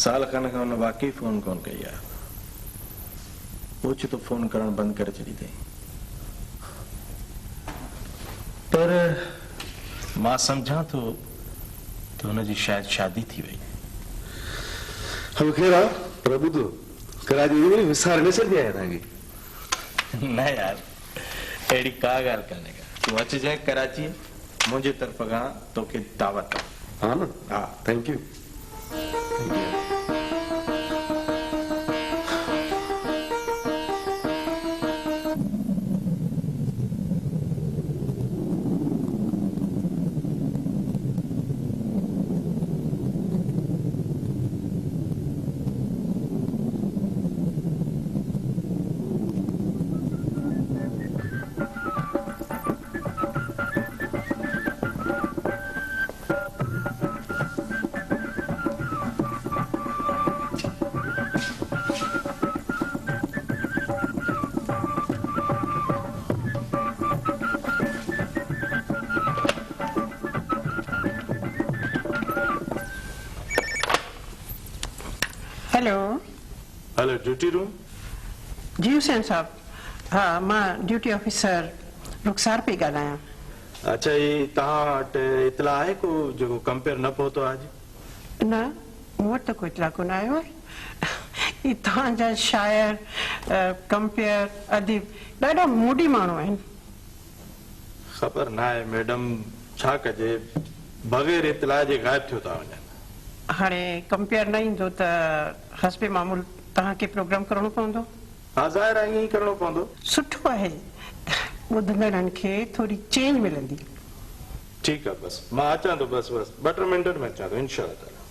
साल खन खां हुन वाकई फोन कोन कई आहे। ओचितो फोन करण बंदि करे छॾी अथई। पर मां सम्झां थो त हुनजी शायदि शादी थी वई। हम ख़ैर आहे पर ॿुधो कराची जी विसार न छॾी आया तव्हांखे। न यार अहिड़ी का ॻाल्हि कान्हे का। तूं अचिजांइ कराची, मुंहिंजे तरफ़ खां तोखे दावत आहे। हाँ ना? हाँ, thank you. Hello hello duty room. जी हुसैन साहब। हाँ मां ड्यूटी ऑफिसर रुखसार पई ॻाल्हायां। अच्छा ये तव्हां वटि इतला आहे को जेको कंपेयर न पहुतो अॼु? न मूं वटि त कोई इतला कोन आयो आहे। ही तव्हांजा शायर कंपेयर अदीब ॾाढा मूडी माण्हू आहिनि। ख़बर न आहे मैडम छा कजे, बग़ैर इतला जे ग़ाइब थियो था वञनि। हाणे कंपेयर न ईंदो त हस्बे मामूल तव्हांखे प्रोग्राम करणो पवंदो। हा ज़ाहिर आहे ईअं ई करिणो पवंदो। सुठो आहे, ॿुधंदड़नि खे थोरी चेंज मिलंदी। ठीकु आहे बसि मां अचां थो, बसि 2-3 मिंटनि में अचां थो इंशाअल्लाह।